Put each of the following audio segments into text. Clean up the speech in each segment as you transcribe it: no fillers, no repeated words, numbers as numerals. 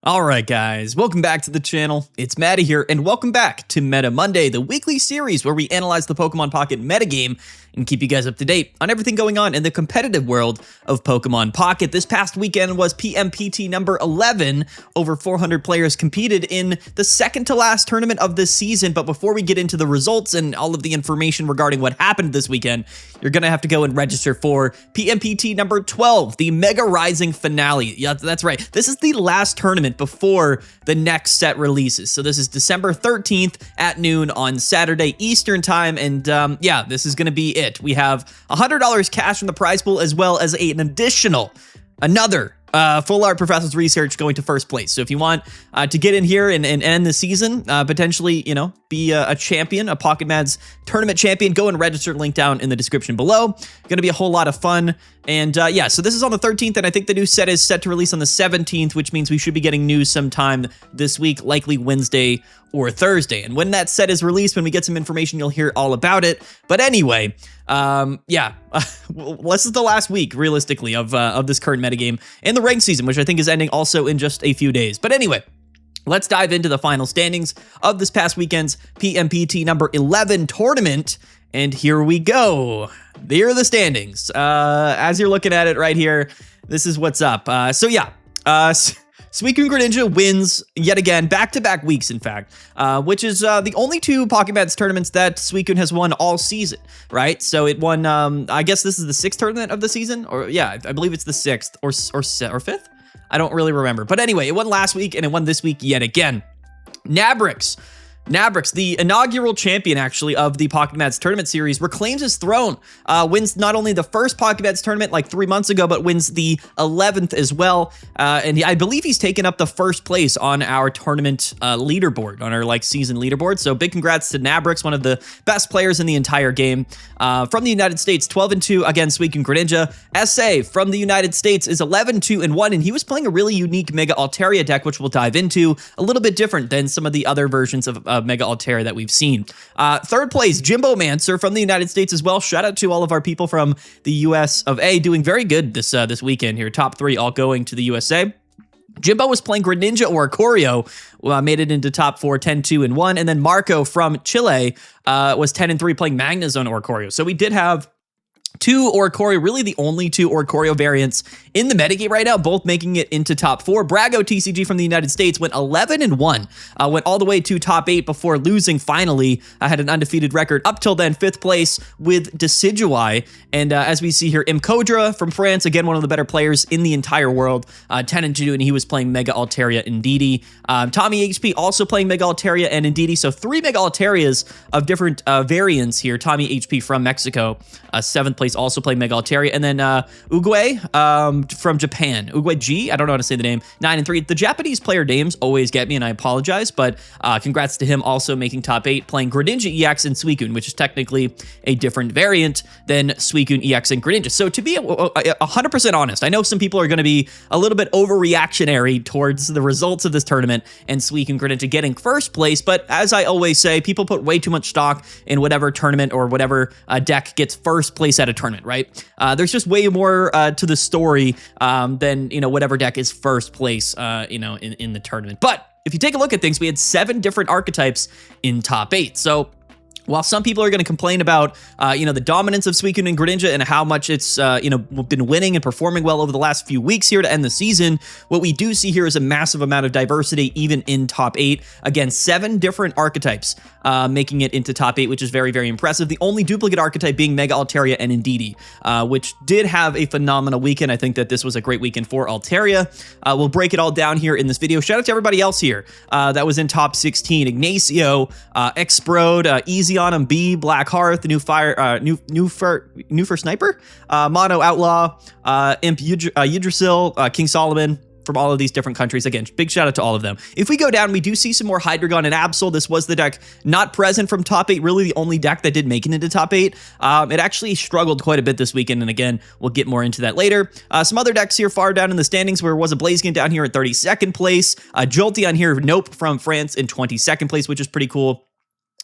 All right, guys, welcome back to the channel. It's Matty here, and welcome back to Meta Monday, the weekly series where we analyze the Pokemon Pocket metagame and keep you guys up to date on everything going on in the competitive world of Pokemon Pocket. This past weekend was PMPT number 11. Over 400 players competed in the second to last tournament of this season. But before we get into the results and all of the information regarding what happened this weekend, you're going to have to go and register for PMPT number 12, the Mega Rising Finale. Yeah, that's right. This is the last tournament before the next set releases. So this is December 13th at noon on Saturday Eastern time. And yeah, this is going to be it. We have $100 cash in the prize pool, as well as another full art Professor's Research going to first place. So if you want to get in here and end the season, potentially, be a champion, a Pocket Mads tournament champion, go and register. Link down in the description below. Going to be a whole lot of fun. And yeah, so this is on the 13th, and I think the new set is set to release on the 17th, which means we should be getting news sometime this week, likely Wednesday or Thursday. And when that set is released, when we get some information, you'll hear all about it. But anyway, yeah, this is the last week, realistically, of this current metagame and the ranked season, which I think is ending also in just a few days. But anyway, let's dive into the final standings of this past weekend's PMPT number 11 tournament. And here we go. There are the standings. As you're looking at it right here, this is what's up. So yeah, Suicune Greninja wins yet again, back-to-back weeks, in fact, which is the only two Pocket Mads tournaments that Suicune has won all season, right? So it won, I guess this is the 6th tournament of the season, or yeah, I believe it's the 6th or 5th? I don't really remember. But anyway, it won last week and it won this week yet again. Nabrix, the inaugural champion, actually, of the Pocket Mads Tournament Series, reclaims his throne, wins not only the first Pocket Mads Tournament like 3 months ago, but wins the 11th as well, and I believe he's taken up the first place on our tournament leaderboard, on our season leaderboard, so big congrats to Nabrix, one of the best players in the entire game. From the United States, 12-2 against Suicune Greninja. SA from the United States is 11-2-1, and he was playing a really unique Mega Altaria deck, which we'll dive into, a little bit different than some of the other versions of Mega Altaria that we've seen. Third place, Jimbo Mancer from the United States as well. Shout out to all of our people from the US of A, doing very good this weekend here. Top 3 all going to the USA. Jimbo was playing Greninja or Oricorio, made it into top 4, 10-2-1. And then Marco from Chile was 10-3 playing Magnezone or Oricorio. So we did have two Oricorio, really the only two Oricorio variants in the metagame right now, both making it into top 4. Brago TCG from the United States went 11-1, went all the way to top 8 before losing finally. Had an undefeated record up till then, 5th place with Decidueye. And as we see here, Imkodra from France, again, one of the better players in the entire world, 10-2, and he was playing Mega Altaria Indeedee. Tommy HP also playing Mega Altaria and Indeedee, so 3 Mega Altarias of different variants here. Tommy HP from Mexico, 7th place, also playing Mega Altaria, and then Uguay from Japan, Uguay G, I don't know how to say the name, 9-3. The Japanese player names always get me, and I apologize, but congrats to him also making top 8, playing Greninja EX and Suicune, which is technically a different variant than Suicune EX and Greninja. So to be 100% honest, I know some people are going to be a little bit overreactionary towards the results of this tournament and Suicune Greninja getting first place, but as I always say, people put way too much stock in whatever tournament or whatever deck gets first place at a tournament, right? There's just way more to the story than, whatever deck is first place, in the tournament. But if you take a look at things, we had 7 different archetypes in top 8. So while some people are going to complain about, the dominance of Suicune and Greninja and how much it's, been winning and performing well over the last few weeks here to end the season, what we do see here is a massive amount of diversity, even in top 8. Again, 7 different archetypes making it into top 8, which is very, very impressive. The only duplicate archetype being Mega Altaria and Indeedee, which did have a phenomenal weekend. I think that this was a great weekend for Altaria. We'll break it all down here in this video. Shout out to everybody else here that was in top 16. Ignacio, Exprode, Easy on him, B, Black Hearth, New for Sniper, Mono Outlaw, Imp Yggdrasil, King Solomon, from all of these different countries. Again, big shout out to all of them. If we go down, we do see some more Hydreigon and Absol. This was the deck not present from top 8, really the only deck that did make it into top 8. It actually struggled quite a bit this weekend, and again, we'll get more into that later. Some other decks here far down in the standings, where was a Blaziken down here at 32nd place, Jolteon here, Nope from France in 22nd place, which is pretty cool.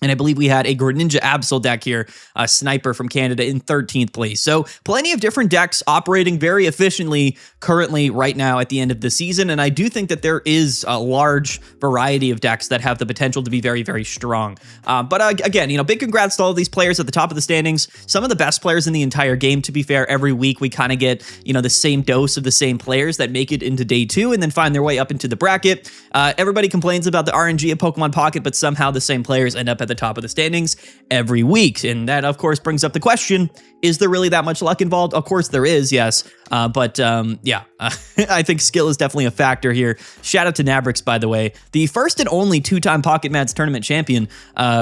And I believe we had a Greninja Absol deck here, a Sniper from Canada in 13th place. So plenty of different decks operating very efficiently currently right now at the end of the season. And I do think that there is a large variety of decks that have the potential to be very, very strong. But again, big congrats to all of these players at the top of the standings. Some of the best players in the entire game, to be fair. Every week we kind of get, the same dose of the same players that make it into day 2 and then find their way up into the bracket. Everybody complains about the RNG of Pokemon Pocket, but somehow the same players end up at the top of the standings every week. And that, of course, brings up the question, is there really that much luck involved? Of course there is, yes. But I think skill is definitely a factor here. Shout out to Nabrix, by the way. The first and only 2-time Pocket Mads tournament champion,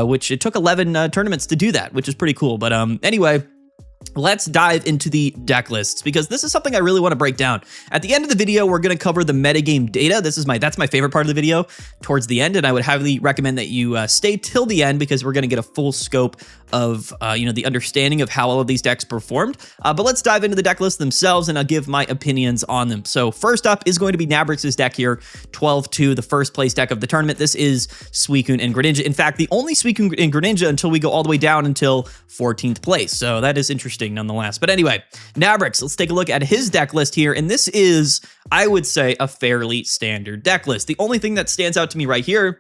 which it took 11 tournaments to do that, which is pretty cool. But anyway, let's dive into the deck lists, because this is something I really want to break down. At the end of the video, we're going to cover the metagame data. That's my favorite part of the video towards the end, and I would highly recommend that you stay till the end, because we're going to get a full scope of the understanding of how all of these decks performed. But let's dive into the deck lists themselves, and I'll give my opinions on them. So first up is going to be Nabrix's deck here, 12-2, the first place deck of the tournament. This is Suicune and Greninja. In fact, the only Suicune and Greninja until we go all the way down until 14th place. So that is interesting nonetheless. But anyway, Nabrix, let's take a look at his deck list here. And this is, I would say, a fairly standard deck list. The only thing that stands out to me right here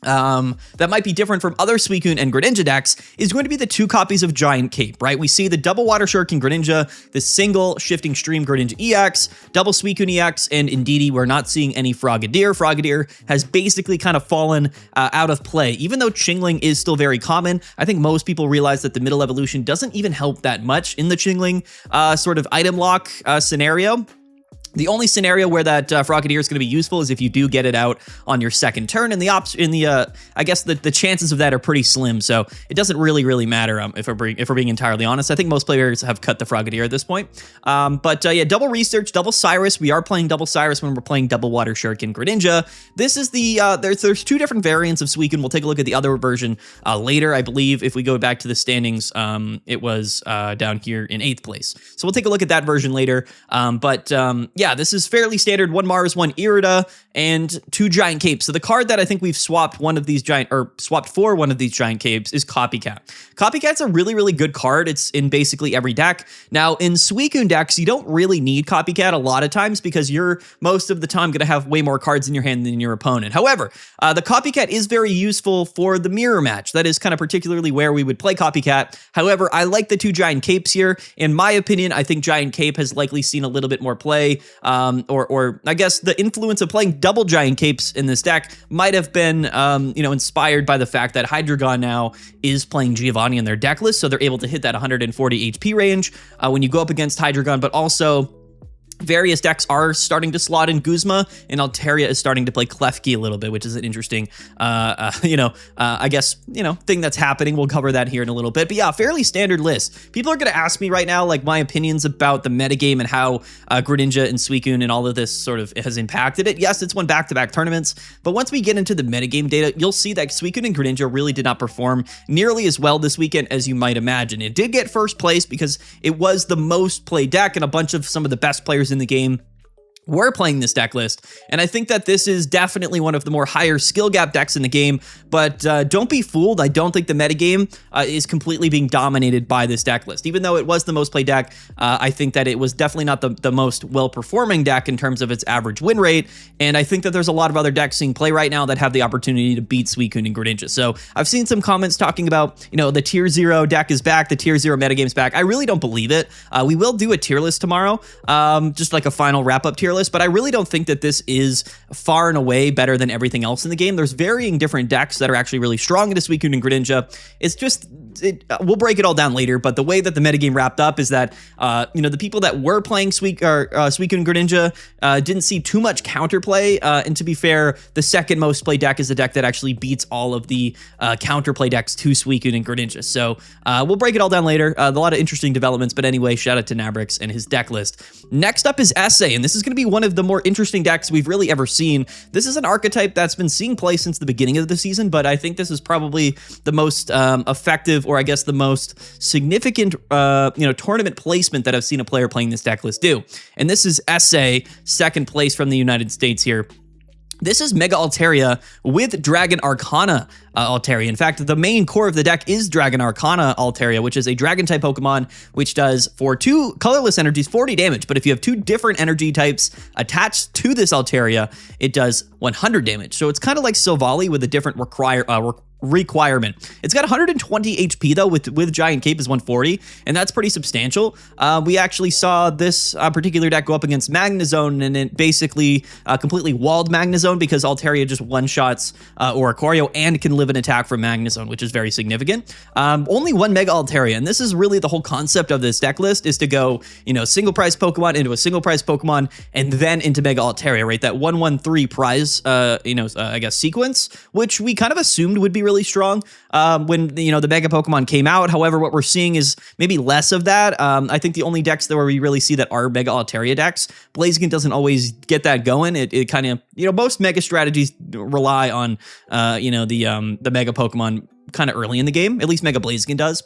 that might be different from other Suicune and Greninja decks is going to be the 2 copies of Giant Cape, right? We see the double Water Shuriken Greninja, the single Shifting Stream Greninja EX, double Suicune EX, and indeedy, we're not seeing any Frogadier. Frogadier has basically kind of fallen out of play. Even though Chingling is still very common, I think most people realize that the middle evolution doesn't even help that much in the Chingling sort of item lock scenario. The only scenario where that Frogadier is going to be useful is if you do get it out on your second turn, and I guess the chances of that are pretty slim. So it doesn't really matter if we're being entirely honest. I think most players have cut the Frogadier at this point. Yeah, double Research, double Cyrus. We are playing double Cyrus when we're playing double Water Shuriken Greninja. This is the there's 2 different variants of Suicune. We'll take a look at the other version later. I believe if we go back to the standings, it was down here in 8th place. So we'll take a look at that version later. Yeah, this is fairly standard. 1 Mars, 1 Irida, and 2 Giant Capes. So the card that I think we've swapped for one of these Giant Capes is Copycat. Copycat's a really good card. It's in basically every deck. Now, in Suicune decks, you don't really need Copycat a lot of times, because you're most of the time going to have way more cards in your hand than your opponent. However, the Copycat is very useful for the mirror match. That is kind of particularly where we would play Copycat. However, I like the 2 Giant Capes here. In my opinion, I think Giant Cape has likely seen a little bit more play. Or I guess the influence of playing double Giant Capes in this deck might have been, inspired by the fact that Hydreigon now is playing Giovanni in their deck list, so they're able to hit that 140 HP range when you go up against Hydreigon, but also various decks are starting to slot in Guzma, and Altaria is starting to play Klefki a little bit, which is an interesting, I guess, thing that's happening. We'll cover that here in a little bit. But yeah, fairly standard list. People are going to ask me right now, like, my opinions about the metagame and how Greninja and Suicune and all of this sort of has impacted it. Yes, it's won back-to-back tournaments, but once we get into the metagame data, you'll see that Suicune and Greninja really did not perform nearly as well this weekend as you might imagine. It did get first place because it was the most played deck, and a bunch of some of the best players in the game were playing this deck list, and I think that this is definitely one of the more higher skill gap decks in the game, but don't be fooled. I don't think the metagame is completely being dominated by this deck list. Even though it was the most played deck, I think that it was definitely not the most well-performing deck in terms of its average win rate, and I think that there's a lot of other decks seeing play right now that have the opportunity to beat Suicune and Greninja. So I've seen some comments talking about, the tier 0 deck is back, the tier 0 metagame's back. I really don't believe it. We will do a tier list tomorrow, just like a final wrap-up tier list, but I really don't think that this is far and away better than everything else in the game. There's varying different decks that are actually really strong into Suicune and Greninja. It's just, we'll break it all down later, but the way that the metagame wrapped up is that, the people that were playing Suicune and Greninja didn't see too much counterplay, and to be fair, the second most played deck is the deck that actually beats all of the counterplay decks to Suicune and Greninja. So we'll break it all down later. A lot of interesting developments, but anyway, shout out to Nabrix and his deck list. Next up is Essay, and this is going to be one of the more interesting decks we've really ever seen. This is an archetype that's been seeing play since the beginning of the season, but I think this is probably the most effective, or I guess the most significant, tournament placement that I've seen a player playing this deck list do. And this is Essay, second place from the United States here. This is Mega Altaria with Dragon Arcana Altaria. In fact, the main core of the deck is Dragon Arcana Altaria, which is a Dragon-type Pokemon, which does, for 2 colorless energies, 40 damage. But if you have 2 different energy types attached to this Altaria, it does 100 damage. So it's kind of like Silvally with a different requirement. It's got 120 HP though, with Giant Cape is 140, and that's pretty substantial. We actually saw this particular deck go up against Magnezone, and it basically completely walled Magnezone because Altaria just one-shots Oricorio and can live an attack from Magnezone, which is very significant. Only 1 Mega Altaria, and this is really the whole concept of this deck list, is to go, single prize Pokemon into a single prize Pokemon and then into Mega Altaria, right? That 1-1-3 prize, I guess sequence, which we kind of assumed would be really strong when the Mega Pokemon came out. However, what we're seeing is maybe less of that. I think the only decks where we really see that are Mega Altaria decks. Blaziken doesn't always get that going. It kind of, most Mega strategies rely on the Mega Pokemon kind of early in the game. At least Mega Blaziken does.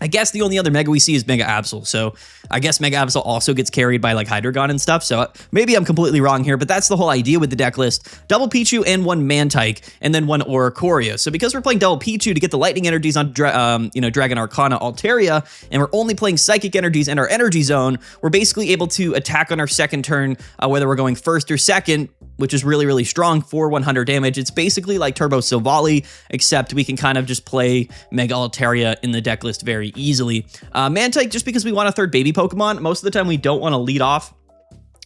I guess the only other Mega we see is Mega Absol. So I guess Mega Absol also gets carried by like Hydreigon and stuff. So maybe I'm completely wrong here, but that's the whole idea with the deck list. Double Pichu and 1 Mantike, and then 1 Oricorio. So because we're playing double Pichu to get the lightning energies on Dragon Arcana Altaria, and we're only playing psychic energies in our energy zone, we're basically able to attack on our second turn, whether we're going first or second, which is really, really strong for 100 damage. It's basically like Turbo Silvally, except we can kind of just play Mega Altaria in the deck list very easily. Mantike, just because we want a third baby Pokemon. Most of the time we don't want to lead off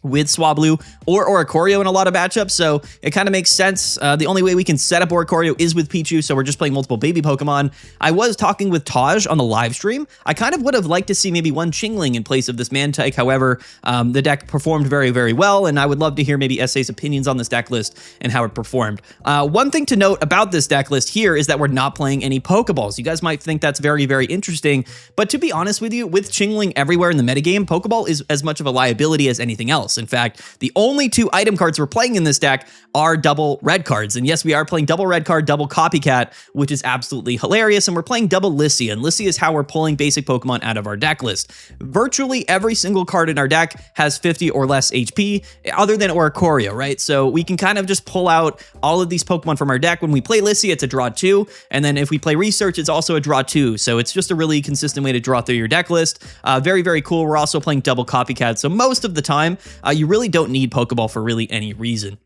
with Swablu or Oricorio in a lot of matchups, so it kind of makes sense. The only way we can set up Oricorio is with Pichu, so we're just playing multiple baby Pokemon. I was talking with Taj on the live stream. I kind of would have liked to see maybe 1 Chingling in place of this Mantike. However, the deck performed very, very well, and I would love to hear maybe SA's opinions on this deck list and how it performed. One thing to note about this deck list here is that we're not playing any Pokeballs. You guys might think that's very, very interesting, but to be honest with you, with Chingling everywhere in the metagame, Pokeball is as much of a liability as anything else. In fact, the only 2 item cards we're playing in this deck are double red cards. And yes, we are playing double red card, double copycat, which is absolutely hilarious. And we're playing double Lyssia. And Lyssia is how we're pulling basic Pokemon out of our deck list. Virtually every single card in our deck has 50 or less HP, other than Oricorio, right? So we can kind of just pull out all of these Pokemon from our deck. When we play Lyssia, it's a draw 2. And then if we play Research, it's also a draw 2. So it's just a really consistent way to draw through your deck list. Very, very cool. We're also playing double copycat. So most of the time, you really don't need Pokeball for really any reason.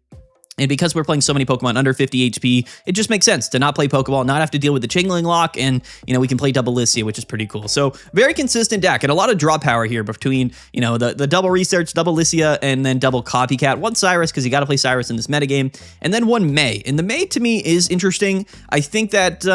And because we're playing so many Pokemon under 50 HP, it just makes sense to not play Pokeball, not have to deal with the Chingling lock, and, we can play double Lyssia, which is pretty cool. So very consistent deck, and a lot of draw power here between, the double Research, double Lyssia, and then double Copycat. 1 Cyrus, because you got to play Cyrus in this metagame, and then 1 May. And the May, to me, is interesting. I think that,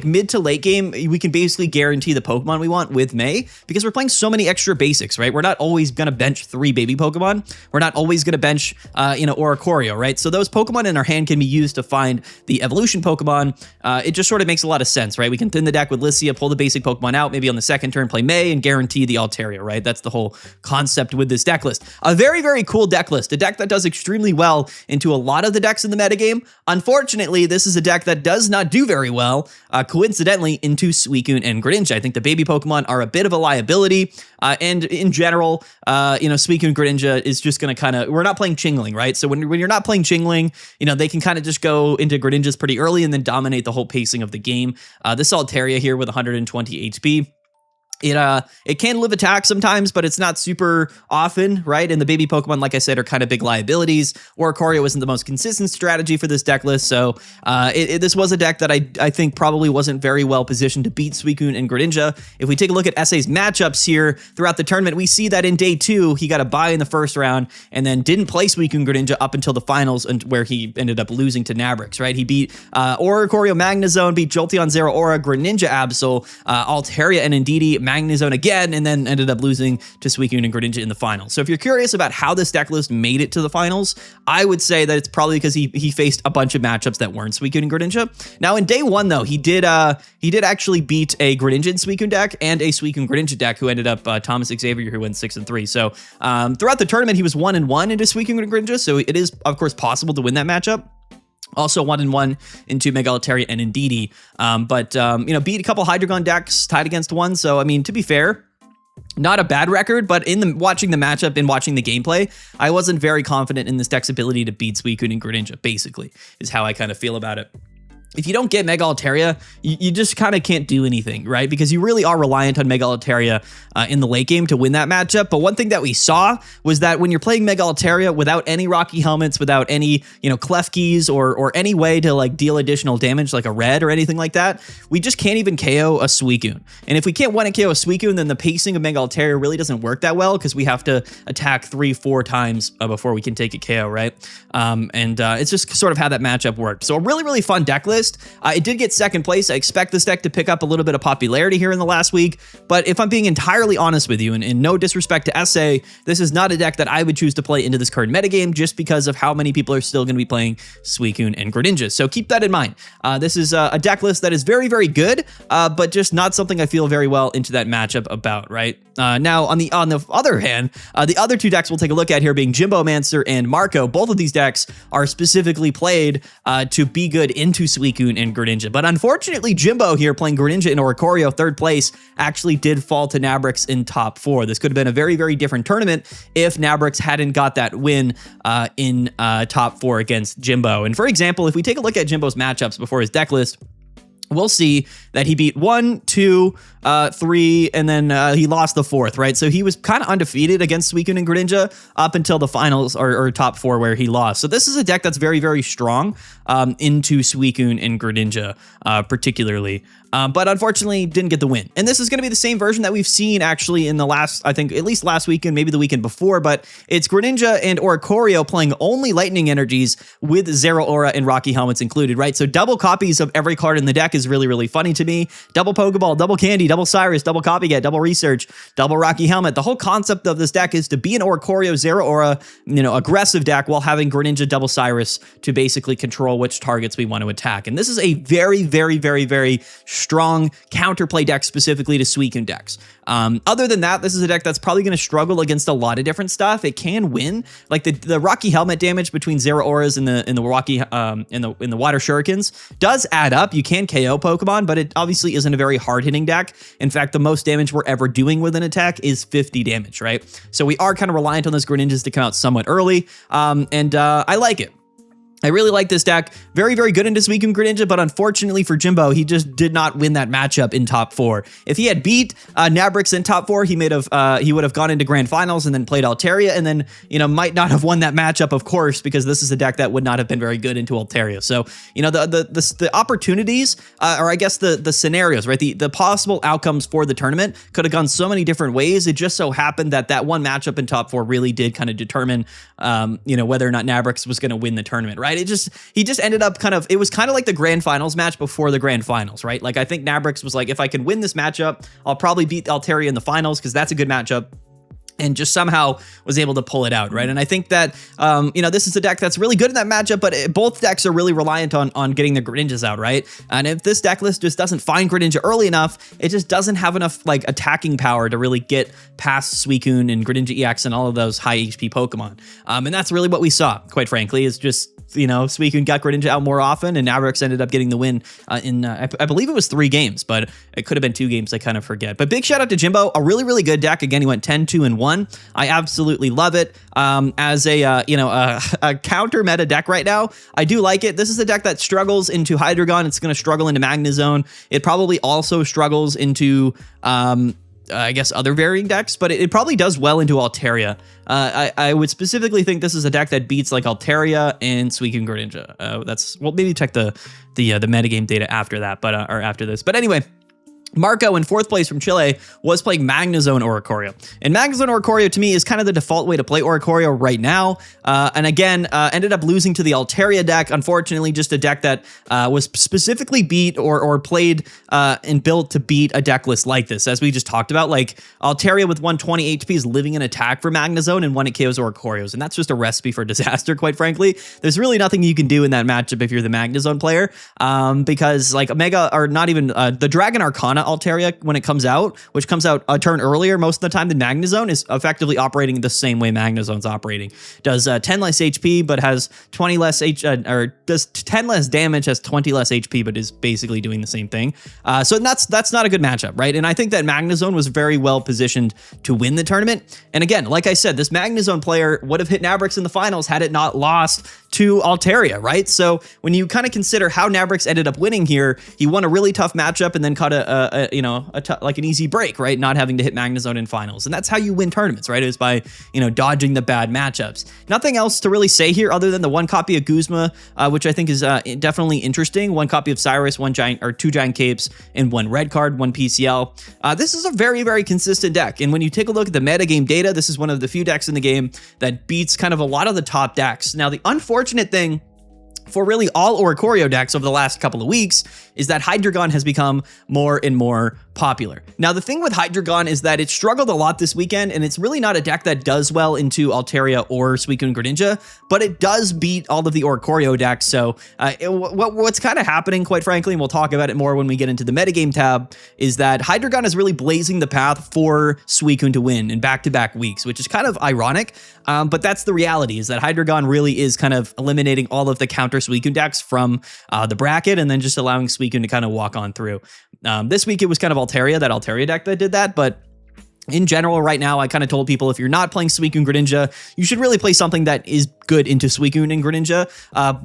mid to late game, we can basically guarantee the Pokemon we want with May, because we're playing so many extra basics, right? We're not always going to bench 3 baby Pokemon. We're not always going to bench, Oricorio, right? So those Pokemon in our hand can be used to find the evolution Pokemon. It just sort of makes a lot of sense, right? We can thin the deck with Lyssia, pull the basic Pokemon out, maybe on the second turn play May, and guarantee the Altaria, right? That's the whole concept with this deck list. A very, very cool deck list. A deck that does extremely well into a lot of the decks in the metagame. Unfortunately, this is a deck that does not do very well, coincidentally, into Suicune and Greninja. I think the baby Pokemon are a bit of a liability, and in general, Suicune and Greninja is just going to kind of, we're not playing Chingling, right? So when you're not playing Chingling, they can kind of just go into Greninjas pretty early and then dominate the whole pacing of the game. This Altaria here with 120 HP. It can live attack sometimes, but it's not super often, right? And the baby Pokemon, like I said, are kind of big liabilities. Oricorio isn't the most consistent strategy for this deck list, so this was a deck that I think probably wasn't very well positioned to beat Suicune and Greninja. If we take a look at SA's matchups here throughout the tournament, we see that in day 2, he got a bye in the first round and then didn't play Suicune and Greninja up until the finals, and where he ended up losing to Nabrix, right? He beat Oricorio Magnezone, beat Jolteon Zeraora, Greninja Absol, Altaria and Indeedee, Magnezone again, and then ended up losing to Suicune and Greninja in the finals. So if you're curious about how this deck list made it to the finals, I would say that it's probably because he faced a bunch of matchups that weren't Suicune and Greninja. Now in day 1 though, he did actually beat a Greninja and Suicune deck and a Suicune Greninja deck who ended up Thomas Xavier, who went 6-3. So throughout the tournament, he was 1-1 into Suicune and Greninja. So it is of course possible to win that matchup. Also 1-1 into Mega Altaria and Indeedee. Beat a couple Hydreigon decks tied against one. So, I mean, to be fair, Not a bad record, but watching the matchup and watching the gameplay, I wasn't very confident in this deck's ability to beat Suicune and Greninja, basically, is how I kind of feel about it. If you don't get Mega Altaria, you just kind of can't do anything, right? Because you really are reliant on Mega Altaria in the late game to win that matchup. But one thing that we saw was that when you're playing Mega Altaria without any Rocky Helmets, without any, Klefkis or any way to like deal additional damage like a red or anything like that, we just can't even KO a Suicune. And if we can't one KO a Suicune, then the pacing of Mega Altaria really doesn't work that well because we have to attack 3-4 times before we can take a KO, right? It's just sort of how that matchup worked. So a really, really fun deck list. It did get second place. I expect this deck to pick up a little bit of popularity here in the last week, but if I'm being entirely honest with you, and no disrespect to SA, this is not a deck that I would choose to play into this current metagame just because of how many people are still going to be playing Suicune and Greninja. So keep that in mind. This is a deck list that is very, very good, but just not something I feel very well into that matchup about, right? Now, on the other hand, the other two decks we'll take a look at here being Jimbomancer and Marco. Both of these decks are specifically played to be good into Suicune and Greninja. But unfortunately, Jimbo here playing Greninja in Oricorio, third place, actually did fall to Nabrix in top 4. This could have been a very, very different tournament if Nabrix hadn't got that win in top 4 against Jimbo. And for example, if we take a look at Jimbo's matchups before his deck list, we'll see that he beat 1, 2, 3, and then he lost the 4th, right? So he was kind of undefeated against Suicune and Greninja up until the finals or top 4 where he lost. So this is a deck that's very, very strong into Suicune and Greninja particularly. But unfortunately didn't get the win. And this is going to be the same version that we've seen actually in the last, I think, at least last weekend, maybe the weekend before, but it's Greninja and Oricorio playing only Lightning Energies with Zero Aura and Rocky Helmets included, right? So double copies of every card in the deck is really, really funny to me. Double Pokeball, double Candy, double Cyrus, double Copycat, double Research, double Rocky Helmet. The whole concept of this deck is to be an Oricorio Zero Aura, aggressive deck while having Greninja double Cyrus to basically control which targets we want to attack. And this is a very, very, very, very strong counterplay deck specifically to Suicune decks. Other than that, this is a deck that's probably going to struggle against a lot of different stuff. It can win, like the Rocky Helmet damage between Zero Auras and the Rocky in the Water Shurikens does add up. You can KO Pokemon, but it obviously isn't a very hard hitting deck. In fact, the most damage we're ever doing with an attack is 50 damage, right? So we are kind of reliant on those Greninjas to come out somewhat early, I like it. I really like this deck. Very, very good into Suicune Greninja, but unfortunately for Jimbo, he just did not win that matchup in top 4. If he had beat Nabrix in top 4, he would have gone into grand finals and then played Altaria, and then might not have won that matchup, of course, because this is a deck that would not have been very good into Altaria. So the opportunities, or I guess the scenarios, right? The possible outcomes for the tournament could have gone so many different ways. It just so happened that one matchup in top 4 really did kind of determine whether or not Nabrix was going to win the tournament, right? He just ended up it was kind of like the grand finals match before the grand finals, right? Like I think Nabrix was like, if I can win this matchup, I'll probably beat Altaria in the finals because that's a good matchup. And just somehow was able to pull it out, right? And I think that, this is a deck that's really good in that matchup, but both decks are really reliant on getting the Greninjas out, right? And if this deck list just doesn't find Greninja early enough, it just doesn't have enough like attacking power to really get past Suicune and Greninja EX and all of those high HP Pokemon. And that's really what we saw, quite frankly, is just, Suicune got Greninja out more often, and Nabrix ended up getting the win in, I believe it was 3 games, but it could have been 2 games, I kind of forget. But big shout out to Jimbo, a really, really good deck. Again, he went 10-2-1. I absolutely love it. As a counter meta deck right now, I do like it. This is a deck that struggles into Hydreigon. It's going to struggle into Magnezone. It probably also struggles into I guess other varying decks, but it probably does well into Altaria. I would specifically think this is a deck that beats like Altaria and Suicune Greninja. Well, maybe check the metagame data after that, or after this. But anyway, Marco in 4th place from Chile was playing Magnezone Oricorio. And Magnezone Oricorio to me is kind of the default way to play Oricorio right now. And again, ended up losing to the Altaria deck. Unfortunately, just a deck that was specifically beat or played and built to beat a deck list like this. As we just talked about, like Altaria with 120 HP is living in attack for Magnezone, and one it KOs Oricorios. And that's just a recipe for disaster, quite frankly. There's really nothing you can do in that matchup if you're the Magnezone player. Because like Omega, or not even the Dragon Arcana Mana Altaria when it comes out, which comes out a turn earlier most of the time than Magnezone, is effectively operating the same way Magnezone's operating. Does 10 less HP, but has 20 less or does 10 less damage, has 20 less HP, but is basically doing the same thing. So that's not a good matchup, right? And I think that Magnezone was very well positioned to win the tournament. And again, like I said, this Magnezone player would have hit Nabrix in the finals had it not lost to Altaria, right? So when you kind of consider how Nabrix ended up winning here, he won a really tough matchup and then caught like an easy break, right? Not having to hit Magnezone in finals. And that's how you win tournaments, right? Is by, dodging the bad matchups. Nothing else to really say here other than the one copy of Guzma, which I think is definitely interesting. One copy of Cyrus, two giant capes, and one red card, one PCL. This is a very, very consistent deck. And when you take a look at the metagame data, this is one of the few decks in the game that beats kind of a lot of the top decks. Now, the unfortunate thing for really all Oricorio decks over the last couple of weeks is that Hydreigon has become more and more popular. Now, the thing with Hydreigon is that it struggled a lot this weekend, and it's really not a deck that does well into Altaria or Suicune Greninja, but it does beat all of the Oricorio decks. So what's kind of happening, quite frankly, and we'll talk about it more when we get into the metagame tab, is that Hydreigon is really blazing the path for Suicune to win in back-to-back weeks, which is kind of ironic, but that's the reality, is that Hydreigon really is kind of eliminating all of the counter Suicune decks from the bracket and then just allowing Suicune to kind of walk on through. This week it was kind of Altaria, that Altaria deck that did that, but in general, right now, I kind of told people if you're not playing Suicune Greninja, you should really play something that is good into Suicune and Greninja.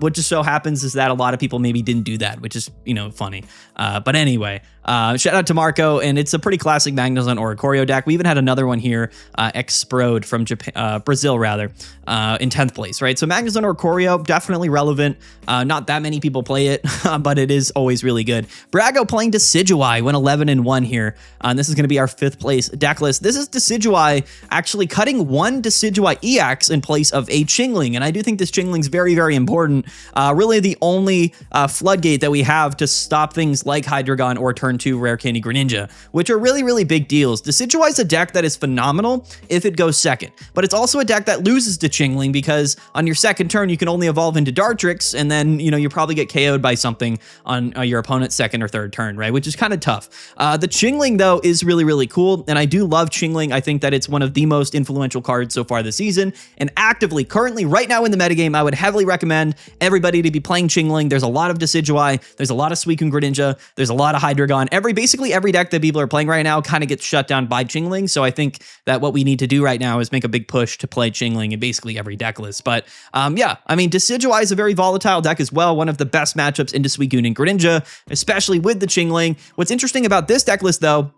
What just so happens is that a lot of people maybe didn't do that, which is, funny. But anyway, shout out to Marco, and it's a pretty classic Magnezone Oricorio deck. We even had another one here, X-Sprode from Japan, Brazil, rather, in 10th place, right? So Magnezone Oricorio, definitely relevant. Not that many people play it, but it is always really good. Brago playing Decidueye, went 11-1 here. This is going to be our 5th place deck list. This is Decidueye actually cutting one Decidueye EX in place of a Chingling, and I do think this Chingling's very, very important. Really the only floodgate that we have to stop things like Hydreigon or turn 2 Rare Candy Greninja, which are really, really big deals. Decidueye is a deck that is phenomenal if it goes second, but it's also a deck that loses to Chingling because on your second turn, you can only evolve into Dartrix, and then, you probably get KO'd by something on your opponent's second or third turn, right? Which is kind of tough. The Chingling, though, is really, really cool, and I do love Chingling. I think that it's one of the most influential cards so far this season, and actively, currently, right now in the metagame, I would heavily recommend everybody to be playing Chingling. There's a lot of Decidueye, there's a lot of Suicune Greninja, there's a lot of Hydreigon. Basically every deck that people are playing right now kind of gets shut down by Chingling, so I think that what we need to do right now is make a big push to play Chingling in basically every deck list. But yeah, I mean, Decidueye is a very volatile deck as well, one of the best matchups into Suicune and Greninja, especially with the Chingling. What's interesting about this deck list, though,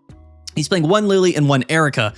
he's playing one Lily and one Erica.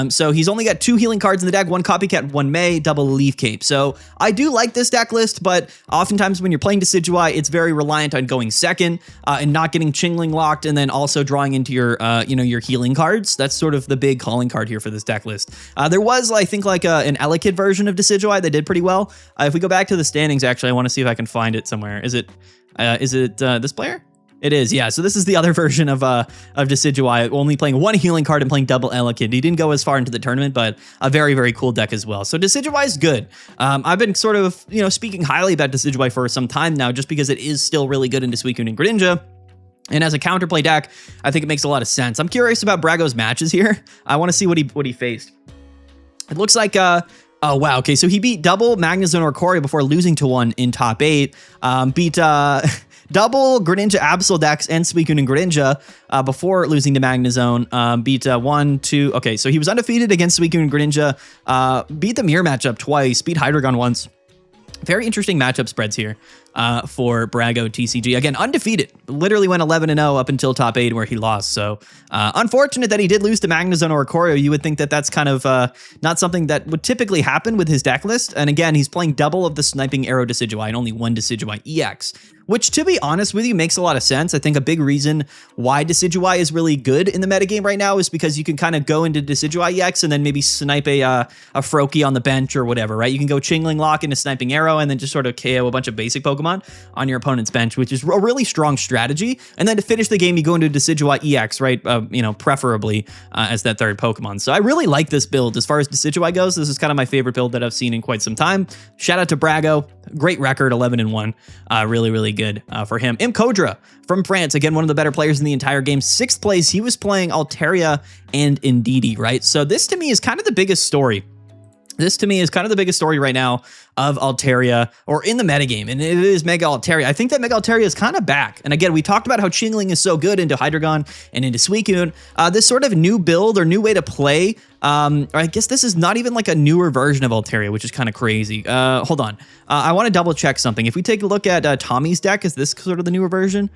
So he's only got 2 healing cards in the deck, 1 Copycat, 1 May, double Leaf Cape. So I do like this deck list, but oftentimes when you're playing Decidueye, it's very reliant on going second and not getting Chingling locked, and then also drawing into your, your healing cards. That's sort of the big calling card here for this deck list. There was, I think, like an Elekid version of Decidueye that did pretty well. If we go back to the standings, actually, I want to see if I can find it somewhere. Is it this player? It is, yeah. So this is the other version of Decidueye, only playing 1 healing card and playing double Elekid. He didn't go as far into the tournament, but a very, very cool deck as well. So Decidueye is good. I've been sort of, speaking highly about Decidueye for some time now, just because it is still really good into Suicune and Greninja. And as a counterplay deck, I think it makes a lot of sense. I'm curious about Brago's matches here. I want to see what he faced. It looks like oh, wow. Okay, so he beat double Magnezone Oricorio before losing to one in top 8. Beat double Greninja Absol decks and Suicune and Greninja before losing to Magnezone. Beat 1, 2. Okay, so he was undefeated against Suicune and Greninja. Beat the mirror matchup twice. Beat Hydreigon once. Very interesting matchup spreads here for Brago TCG. Again, undefeated. Literally went 11-0 up until top 8 where he lost. So unfortunate that he did lose to Magnezone or Oricorio. You would think that that's kind of not something that would typically happen with his deck list. And again, he's playing double of the Sniping Arrow Decidueye and only 1 Decidueye EX, which, to be honest with you, makes a lot of sense. I think a big reason why Decidueye is really good in the metagame right now is because you can kind of go into Decidueye EX and then maybe snipe a Froakie on the bench or whatever, right? You can go Chingling Lock into Sniping Arrow and then just sort of KO a bunch of basic Pokemon on your opponent's bench, which is a really strong strategy. And then to finish the game, you go into Decidueye EX, right? Preferably as that third Pokemon. So I really like this build. As far as Decidueye goes, this is kind of my favorite build that I've seen in quite some time. Shout out to Brago. Great record, 11-1. Really, really really good for him. Kodra from France, again, one of the better players in the entire game. 6th place, he was playing Altaria and Indeedee, right? So this to me is kind of the biggest story. This to me is kind of the biggest story right now of Altaria, or in the metagame, and it is Mega Altaria. I think that Mega Altaria is kind of back. And again, we talked about how Chingling is so good into Hydreigon and into Suicune. This sort of new build or new way to play, or I guess this is not even like a newer version of Altaria, which is kind of crazy. Hold on. I want to double check something. If we take a look at Tommy's deck, is this sort of the newer version?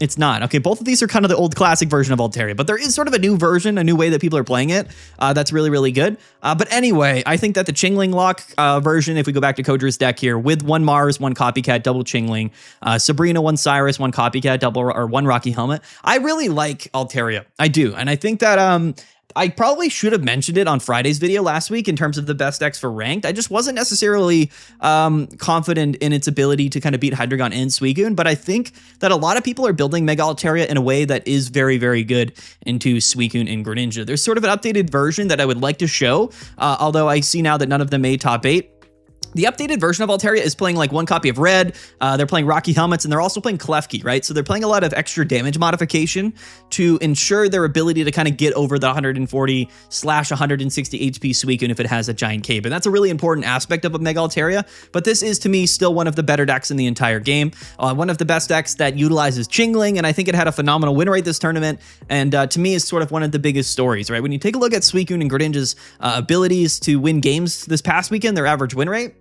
It's not. Okay, both of these are kind of the old classic version of Altaria, but there is sort of a new version, a new way that people are playing it. That's really, really good. But anyway, I think that the Chingling lock version, if we go back to Kodra's deck here, with 1 Mars, 1 Copycat, double Chingling, Sabrina, 1 Cyrus, 1 Copycat, double, or 1 Rocky Helmet. I really like Altaria. I do. And I think that I probably should have mentioned it on Friday's video last week in terms of the best decks for ranked. I just wasn't necessarily confident in its ability to kind of beat Hydreigon and Suicune, but I think that a lot of people are building Mega Altaria in a way that is very, very good into Suicune and Greninja. There's sort of an updated version that I would like to show, although I see now that none of them made top 8. The updated version of Altaria is playing like 1 copy of Red, they're playing Rocky Helmets, and they're also playing Klefki, right? So they're playing a lot of extra damage modification to ensure their ability to kind of get over the 140/160 HP Suicune if it has a Giant Cape. And that's a really important aspect of a Mega Altaria, but this is, to me, still one of the better decks in the entire game. One of the best decks that utilizes Chingling, and I think it had a phenomenal win rate this tournament, and to me is sort of one of the biggest stories, right? When you take a look at Suicune and Greninja's abilities to win games this past weekend, their average win rate,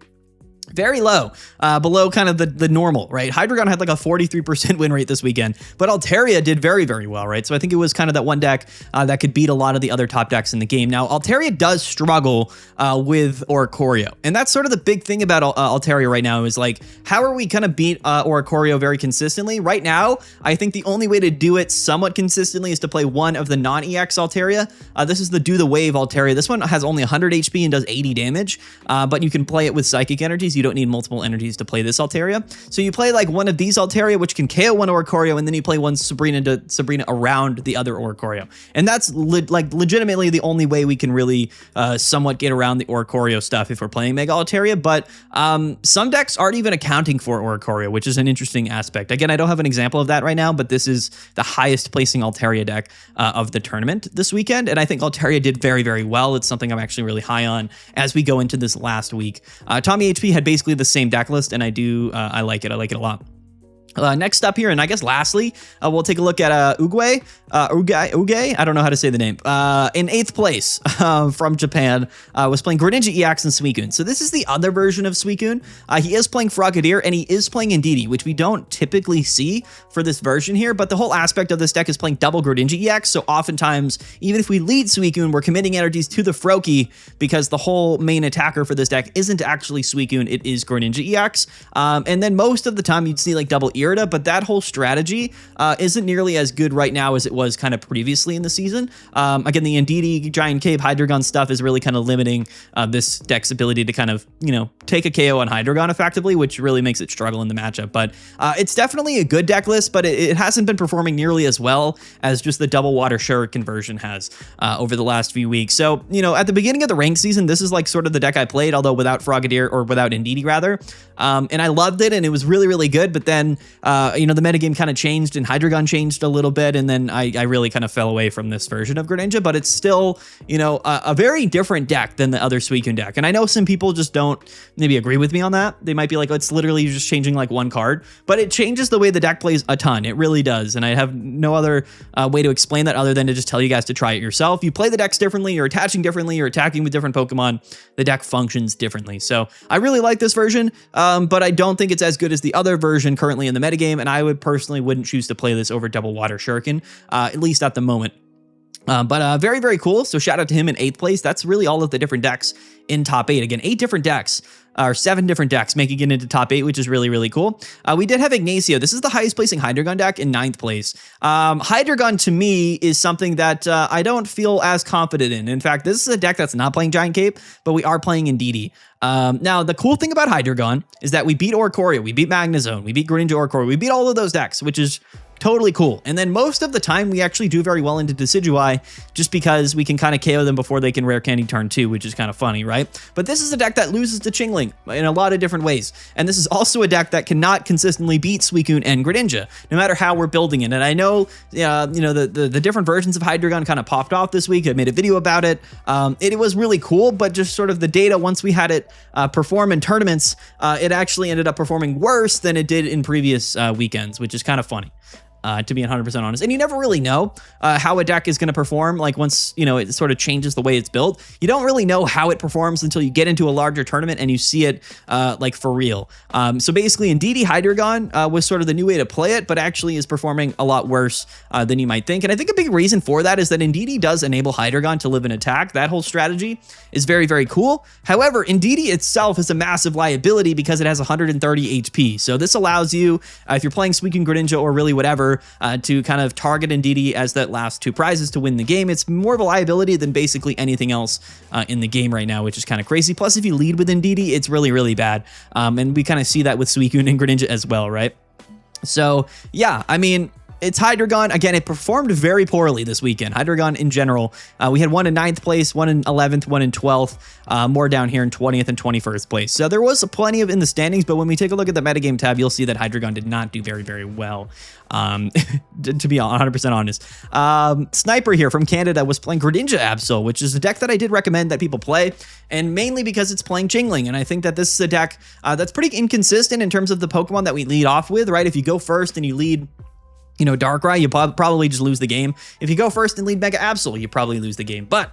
very low, below kind of the normal, right? Hydreigon had like a 43% win rate this weekend, but Altaria did very, very well, right? So I think it was kind of that one deck that could beat a lot of the other top decks in the game. Now, Altaria does struggle with Oricorio, and that's sort of the big thing about Altaria right now is like, how are we going to beat Oricorio very consistently? Right now, I think the only way to do it somewhat consistently is to play one of the non-EX Altaria. This is the Do the Wave Altaria. This one has only 100 HP and does 80 damage, but you can play it with Psychic Energies. You don't need multiple energies to play this Altaria. So you play like one of these Altaria, which can KO one Oricorio, and then you play one Sabrina around the other Oricorio. And that's legitimately the only way we can really somewhat get around the Oricorio stuff if we're playing Mega Altaria. But some decks aren't even accounting for Oricorio, which is an interesting aspect. Again, I don't have an example of that right now, but this is the highest placing Altaria deck of the tournament this weekend. And I think Altaria did very, very well. It's something I'm actually really high on as we go into this last week. Tommy HP had basically the same deck list, and I like it. I like it a lot. Next up here, and I guess lastly, we'll take a look at Uge. I don't know how to say the name. In 8th place from Japan, was playing Greninja EX and Suicune. So this is the other version of Suicune. He is playing Frogadier, and he is playing Indeedee, which we don't typically see for this version here, but the whole aspect of this deck is playing double Greninja EX, so oftentimes, even if we lead Suicune, we're committing energies to the Froakie, because the whole main attacker for this deck isn't actually Suicune, it is Greninja EX. And then most of the time, you'd see like double Irida, but that whole strategy isn't nearly as good right now as it was kind of previously in the season. Again, the Indeedee, Giant Cape, Hydreigon stuff is really kind of limiting this deck's ability to kind of, take a KO on Hydreigon effectively, which really makes it struggle in the matchup. But it's definitely a good deck list, but it hasn't been performing nearly as well as just the double water Shuriken version has over the last few weeks. So, at the beginning of the ranked season, this is like sort of the deck I played, although without Frogadier, or without Indeedee rather. And I loved it, and it was really, really good. But then, the metagame kind of changed, and Hydreigon changed a little bit, and then I really kind of fell away from this version of Greninja. But it's still, a very different deck than the other Suicune deck. And I know some people just don't maybe agree with me on that. They might be like, it's literally just changing like one card, but it changes the way the deck plays a ton. It really does. And I have no other way to explain that other than to just tell you guys to try it yourself. You play the decks differently, you're attaching differently, you're attacking with different Pokemon. The deck functions differently. So I really like this version, but I don't think it's as good as the other version currently in the metagame. And I would personally wouldn't choose to play this over double water Shuriken, at least at the moment. But very, very cool. So shout out to him in 8th place. That's really all of the different decks in top 8. Again, 8 different decks, or 7 different decks making it into top 8, which is really, really cool. We did have Ignacio. This is the highest placing Hydreigon deck in 9th place. Hydreigon to me is something that I don't feel as confident in. In fact, this is a deck that's not playing Giant Cape, but we are playing Indeedee. Now, the cool thing about Hydreigon is that we beat Oricorio, we beat Magnezone, we beat Greninja Oricorio, we beat all of those decks, which is totally cool. And then most of the time we actually do very well into Decidueye just because we can kind of KO them before they can rare candy turn 2, which is kind of funny, right? But this is a deck that loses to Chingling in a lot of different ways. And this is also a deck that cannot consistently beat Suicune and Greninja, no matter how we're building it. And I know, the different versions of Hydreigon kind of popped off this week. I made a video about it. It was really cool, but just sort of the data, once we had it perform in tournaments, it actually ended up performing worse than it did in previous weekends, which is kind of funny. To be 100% honest. And you never really know how a deck is going to perform. Like once, it sort of changes the way it's built, you don't really know how it performs until you get into a larger tournament and you see it like for real. So basically Indeedee Hydreigon was sort of the new way to play it, but actually is performing a lot worse than you might think. And I think a big reason for that is that Indeedee does enable Hydreigon to live in attack. That whole strategy is very, very cool. However, Indeedee itself is a massive liability because it has 130 HP. So this allows you, if you're playing Suicune, Greninja, or really whatever, to kind of target Indeedee as that last 2 prizes to win the game. It's more of a liability than basically anything else in the game right now, which is kind of crazy. Plus, if you lead with Indeedee, it's really, really bad. And we kind of see that with Suicune and Greninja as well, right? So, yeah, I mean, it's Hydreigon. Again, it performed very poorly this weekend. Hydreigon in general. We had one in 9th place, one in 11th, one in 12th, more down here in 20th and 21st place. So there was plenty of in the standings, but when we take a look at the metagame tab, you'll see that Hydreigon did not do very, very well. To be 100% honest. Sniper here from Canada was playing Greninja Absol, which is a deck that I did recommend that people play, and mainly because it's playing Chingling. And I think that this is a deck that's pretty inconsistent in terms of the Pokemon that we lead off with, right? If you go first and you lead Darkrai, you probably just lose the game. If you go first and lead Mega Absol, you probably lose the game. But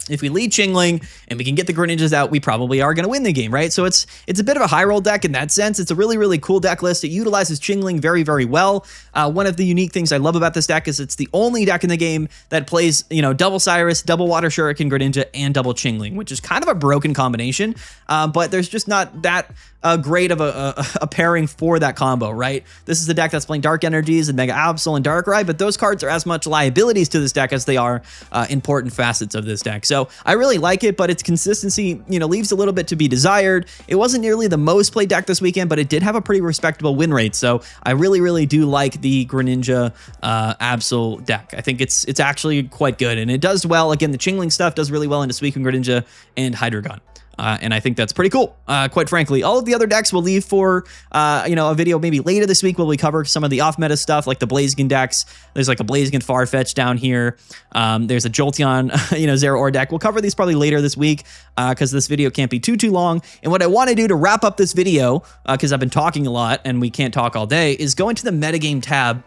if we lead Chingling and we can get the Greninjas out, we probably are going to win the game, right? So it's a bit of a high roll deck in that sense. It's a really, really cool deck list. It utilizes Chingling very, very well. One of the unique things I love about this deck is it's the only deck in the game that plays, double Cyrus, double Water Shuriken Greninja, and double Chingling, which is kind of a broken combination. But there's just not that great of a pairing for that combo, right? This is a deck that's playing Dark Energies and Mega Absol and Darkrai, but those cards are as much liabilities to this deck as they are important facets of this deck. So I really like it, but its consistency, leaves a little bit to be desired. It wasn't nearly the most played deck this weekend, but it did have a pretty respectable win rate. So I really, really do like the Greninja Absol deck. I think it's actually quite good, and it does well. Again, the Chingling stuff does really well into Suicune, Greninja, and Hydreigon. And I think that's pretty cool, quite frankly. All of the other decks we'll leave for, a video maybe later this week where we cover some of the off-meta stuff, like the Blaziken decks. There's like a Blaziken Farfetch down here. There's a Jolteon, Zeraora deck. We'll cover these probably later this week because this video can't be too long. And what I want to do to wrap up this video, because I've been talking a lot and we can't talk all day, is go into the metagame tab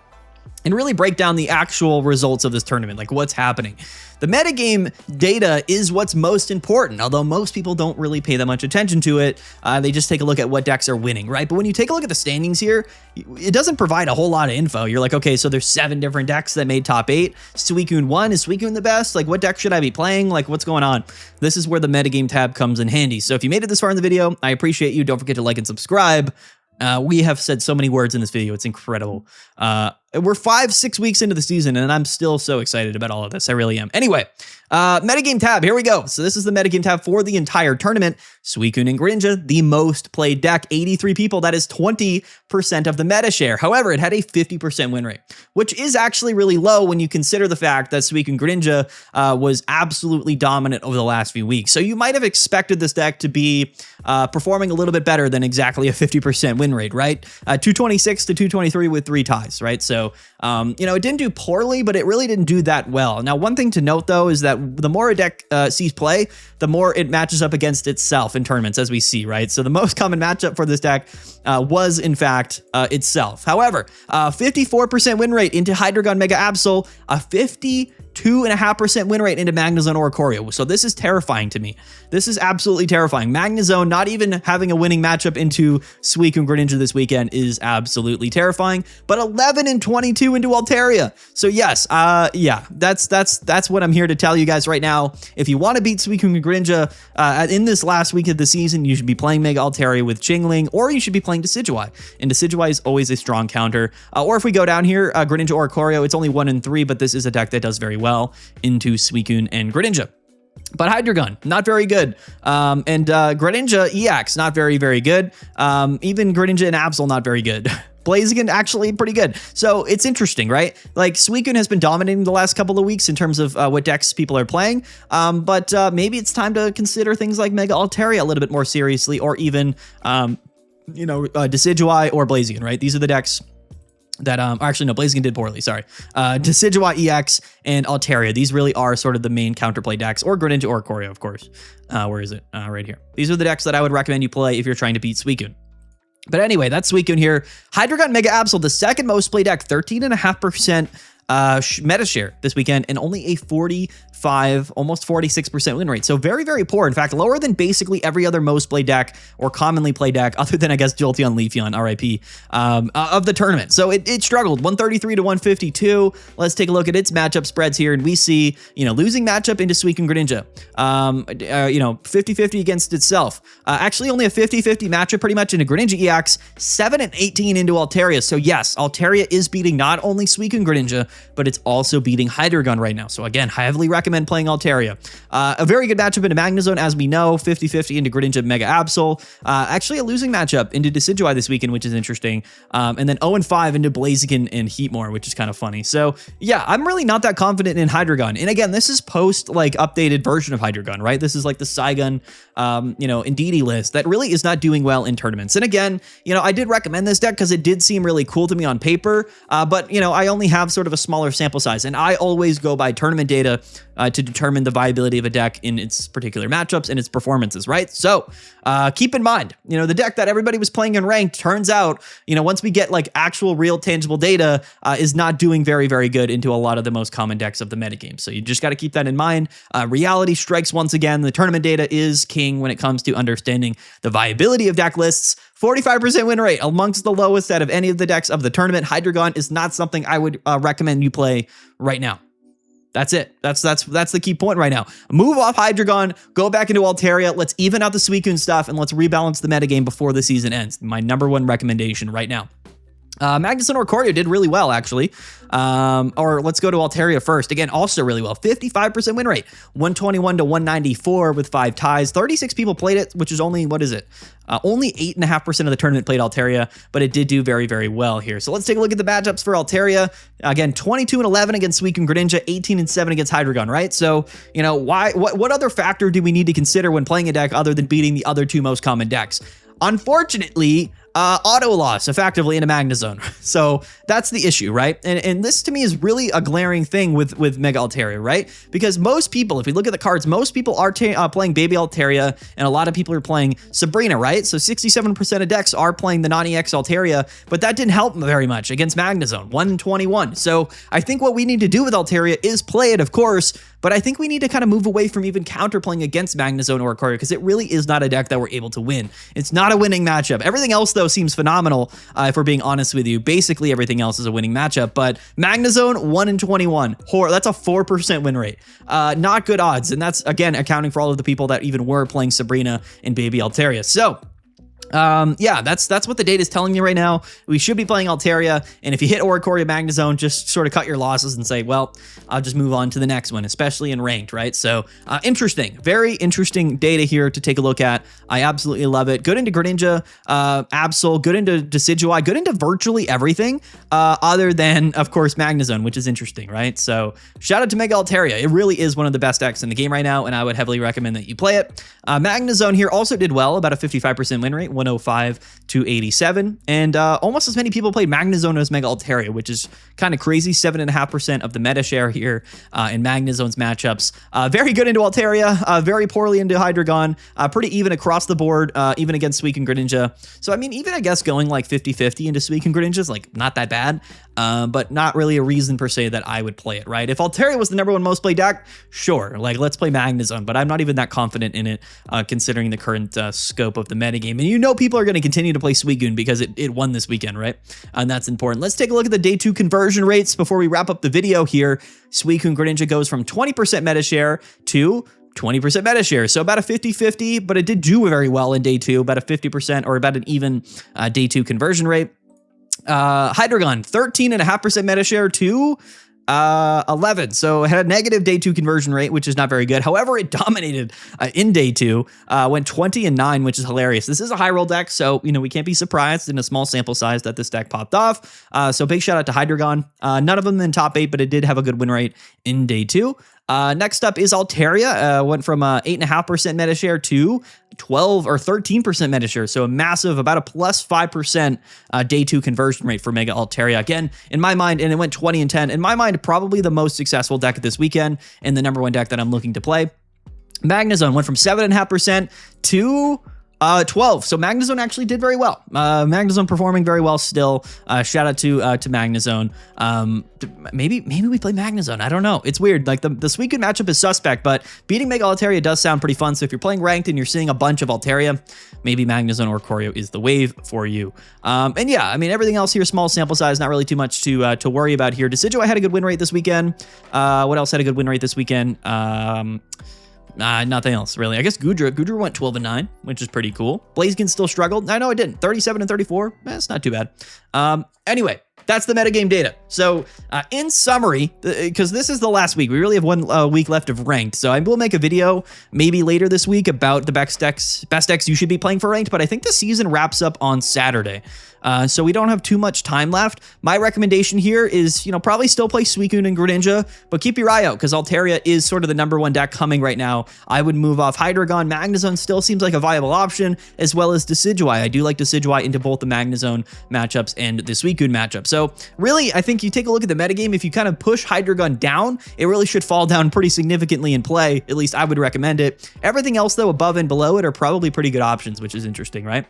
and really break down the actual results of this tournament, like what's happening. The metagame data is what's most important, although most people don't really pay that much attention to it. They just take a look at what decks are winning, right? But when you take a look at the standings here, it doesn't provide a whole lot of info. You're like, okay, so there's 7 different decks that made top 8. Suicune 1, is Suicune the best? Like, what deck should I be playing? Like, what's going on? This is where the metagame tab comes in handy. So if you made it this far in the video, I appreciate you. Don't forget to like and subscribe. We have said so many words in this video. It's incredible. We're 5-6 weeks into the season, and I'm still so excited about all of this. I really am. Anyway, metagame tab. Here we go. So this is the metagame tab for the entire tournament. Suicune and Greninja, the most played deck. 83 people. That is 20% of the meta share. However, it had a 50% win rate, which is actually really low when you consider the fact that Suicune Greninja was absolutely dominant over the last few weeks. So you might have expected this deck to be performing a little bit better than exactly a 50% win rate, right? 226 to 223 with 3 ties, right? So, it didn't do poorly, but it really didn't do that well. Now, one thing to note, though, is that the more a deck sees play, the more it matches up against itself in tournaments, as we see, right? So the most common matchup for this deck was, in fact, itself. However, 54% win rate into Hydreigon Mega Absol, a 52.5% win rate into Magnezone Oricorio. So this is terrifying to me. This is absolutely terrifying. Magnezone not even having a winning matchup into Suicune Greninja this weekend is absolutely terrifying. But 11 and 22 into Altaria. So yes, that's what I'm here to tell you guys right now. If you want to beat Suicune Greninja in this last week of the season, you should be playing Mega Altaria with Chingling, or you should be playing Decidueye. And Decidueye is always a strong counter. Or if we go down here, Greninja Oricorio, it's only 1 and 3, but this is a deck that does very well into Suicune and Greninja. But Hydreigon, not very good. And Greninja EX, not very, very good. Even Greninja and Absol, not very good. Blaziken actually pretty good. So it's interesting, right? Like Suicune has been dominating the last couple of weeks in terms of what decks people are playing. But maybe it's time to consider things like Mega Altaria a little bit more seriously, or even, Decidueye or Blaziken, right? These are the decks that actually no, Blaziken did poorly, sorry. Decidueye EX and Altaria, these really are sort of the main counterplay decks, or Greninja or Corio, of course. Where is it? Right here. These are the decks that I would recommend you play if you're trying to beat Suicune. But anyway, that's Suicune here. Hydreigon Mega Absol, the second most played deck, 13.5% meta share this weekend, and only a 45, almost 46% win rate. So very, very poor. In fact, lower than basically every other most played deck or commonly played deck, other than, I guess, Jolteon, Leafeon, RIP, of the tournament. So it struggled, 133 to 152. Let's take a look at its matchup spreads here, and we see, losing matchup into Suicune Greninja. 50-50 against itself. Actually, only a 50-50 matchup pretty much into Greninja EX, 7-18 into Altaria. So yes, Altaria is beating not only Suicune Greninja, but it's also beating Hydreigon right now. So again, I heavily recommend playing Altaria. A very good matchup into Magnezone, as we know, 50-50 into Greninja Mega Absol. Actually a losing matchup into Decidueye this weekend, which is interesting. And then 0-5 into Blaziken and Heatmore, which is kind of funny. So yeah, I'm really not that confident in Hydreigon. And again, this is post updated version of Hydreigon, right? This is like the Saigon, Indeedee list that really is not doing well in tournaments. And again, I did recommend this deck because it did seem really cool to me on paper. But I only have sort of a smaller sample size, and I always go by tournament data to determine the viability of a deck in its particular matchups and its performances, right? So keep in mind, the deck that everybody was playing in ranked turns out, once we get actual real tangible data, is not doing very, very good into a lot of the most common decks of the metagame. So you just got to keep that in mind. Reality strikes once again. The tournament data is king when it comes to understanding the viability of deck lists. 45% win rate, amongst the lowest out of any of the decks of the tournament. Hydreigon is not something I would recommend you play right now. That's it. That's the key point right now. Move off Hydreigon, go back into Altaria. Let's even out the Suicune stuff, and let's rebalance the metagame before the season ends. My number one recommendation right now. Magnezone or Corio did really well, actually. Or let's go to Altaria first. Again, also really well. 55% win rate. 121 to 194 with 5 ties. 36 people played it, which is only, what is it? Only 8.5% of the tournament played Altaria, but it did do very, very well here. So let's take a look at the matchups for Altaria. Again, 22-11 against Suicune Greninja, 18-7 against Hydreigon, right? So, what other factor do we need to consider when playing a deck other than beating the other two most common decks? Unfortunately, auto loss effectively in a Magnezone. So that's the issue, right? And this to me is really a glaring thing with Mega Altaria, right? Because most people, if we look at the cards, most people are playing Baby Altaria, and a lot of people are playing Sabrina, right? So 67% of decks are playing the non-EX Altaria, but that didn't help very much against Magnezone, 121. So I think what we need to do with Altaria is play it, of course, but I think we need to kind of move away from even counterplaying against Magnezone or Corio, because it really is not a deck that we're able to win. It's not a winning matchup. Everything else, though, seems phenomenal, if we're being honest with you. Basically, everything else is a winning matchup, but Magnezone, 1-21. That's a 4% win rate. Not good odds, and that's, again, accounting for all of the people that even were playing Sabrina and Baby Altaria. So yeah, that's what the data is telling me right now. We should be playing Altaria, and if you hit Oricoria Magnezone, just sort of cut your losses and say, well, I'll just move on to the next one, especially in ranked, right? So interesting, very interesting data here to take a look at. I absolutely love it. Good into Greninja, Absol, good into Decidueye, good into virtually everything other than, of course, Magnezone, which is interesting, right? So shout out to Mega Altaria. It really is one of the best decks in the game right now, and I would heavily recommend that you play it. Magnezone here also did well, about a 55% win rate, 105 to 87, and almost as many people played Magnezone as Mega Altaria, which is kind of crazy. 7.5% of the meta share here in Magnezone's matchups. Very good into Altaria, very poorly into Hydreigon, pretty even across the board, even against Suicune Greninja. So I mean, even I guess going like 50-50 into Suicune Greninja is like not that bad, but not really a reason per se that I would play it, right? If Altaria was the number one most played deck, sure, like let's play Magnezone, but I'm not even that confident in it, considering the current scope of the metagame. And people are going to continue to play Suicune because it won this weekend, right? And that's important. Let's take a look at the day 2 conversion rates before we wrap up the video here. Suicune Greninja goes from 20% meta share to 20% meta share. So about a 50-50, but it did do very well in day 2, about a 50% or about an even day 2 conversion rate. Hydreigon, 13.5% meta share to 11. So it had a negative day 2 conversion rate, which is not very good. However, it dominated in day 2, went 20-9, which is hilarious. This is a high roll deck, so we can't be surprised in a small sample size that this deck popped off. So big shout out to Hydreigon. None of them in top 8, but it did have a good win rate in day 2. Next up is Altaria. Went from 8.5% meta share to 12 or 13% meta share. So a massive, about a plus 5% day 2 conversion rate for Mega Altaria. Again, in my mind, and it went 20-10. In my mind, probably the most successful deck this weekend and the number 1 deck that I'm looking to play. Magnezone went from 7.5% to 12. So Magnezone actually did very well. Magnezone performing very well still. Shout out to Magnezone. Maybe we play Magnezone. I don't know. It's weird. Like the Suicune matchup is suspect, but beating Mega Altaria does sound pretty fun. So if you're playing ranked and you're seeing a bunch of Altaria, maybe Magnezone or Choreo is the wave for you. And yeah, I mean, everything else here, small sample size, not really too much to worry about here. Decidueye had a good win rate this weekend. What else had a good win rate this weekend? Nothing else really. I guess Goodra went 12-9, which is pretty cool. Blaziken still struggled. I know it didn't. 37-34. That's not too bad. Anyway, that's the metagame data. So in summary, because this is the last week, we really have 1 week left of ranked. So I will make a video maybe later this week about the best decks you should be playing for ranked. But I think the season wraps up on Saturday. So we don't have too much time left. My recommendation here is, probably still play Suicune and Greninja, but keep your eye out because Altaria is sort of the number 1 deck coming right now. I would move off Hydreigon. Magnezone still seems like a viable option, as well as Decidueye. I do like Decidueye into both the Magnezone matchups and the Suicune matchup. So really, I think you take a look at the metagame. If you kind of push Hydreigon down, it really should fall down pretty significantly in play. At least I would recommend it. Everything else, though, above and below it are probably pretty good options, which is interesting, right?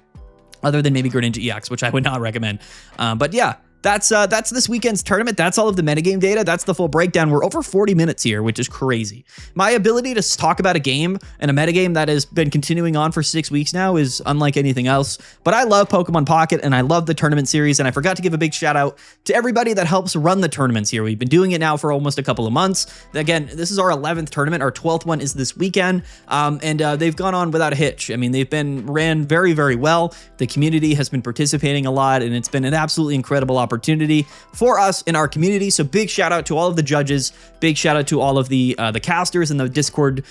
Other than maybe Greninja EX, which I would not recommend. But yeah, that's this weekend's tournament. That's all of the metagame data. That's the full breakdown. We're over 40 minutes here, which is crazy. My ability to talk about a game and a metagame that has been continuing on for 6 weeks now is unlike anything else. But I love Pokemon Pocket and I love the tournament series. And I forgot to give a big shout out to everybody that helps run the tournaments here. We've been doing it now for almost a couple of months. Again, this is our 11th tournament. Our 12th one is this weekend. And they've gone on without a hitch. I mean, they've been ran very, very well. The community has been participating a lot and it's been an absolutely incredible opportunity for us in our community. So big shout out to all of the judges, big shout out to all of the casters and the Discord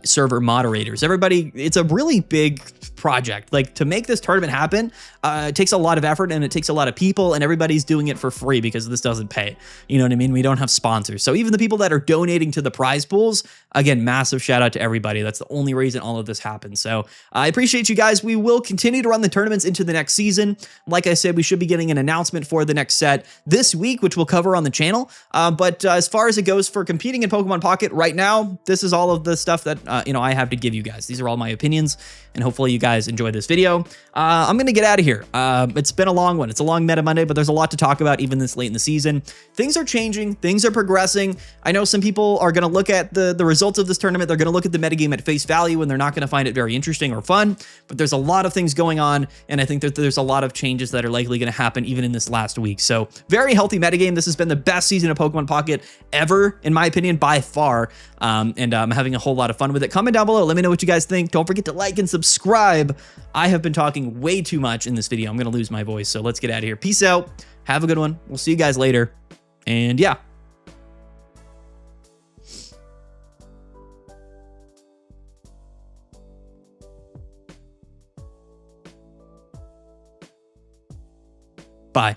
server moderators. Everybody, it's a really big project. Like to make this tournament happen, it takes a lot of effort and it takes a lot of people and everybody's doing it for free because this doesn't pay. You know what I mean? We don't have sponsors. So even the people that are donating to the prize pools, again, massive shout out to everybody. That's the only reason all of this happens. So I appreciate you guys. We will continue to run the tournaments into the next season. Like I said, we should be getting an announcement for the next set this week, which we'll cover on the channel. But as far as it goes for competing in Pokemon Pocket right now, this is all of the stuff that, I have to give you guys. These are all my opinions and hopefully you guys enjoy this video. I'm going to get out of here. It's been a long one. It's a long Meta Monday, but there's a lot to talk about even this late in the season. Things are changing. Things are progressing. I know some people are going to look at the results of this tournament. They're going to look at the metagame at face value and they're not going to find it very interesting or fun, but there's a lot of things going on. And I think that there's a lot of changes that are likely going to happen even in this last week. So very healthy metagame. This has been the best season of Pokemon Pocket ever, in my opinion, by far. And I'm having a whole lot of fun with it. Comment down below. Let me know what you guys think. Don't forget to like and subscribe. I have been talking way too much in this video. I'm going to lose my voice. So let's get out of here. Peace out. Have a good one. We'll see you guys later. And yeah. Bye.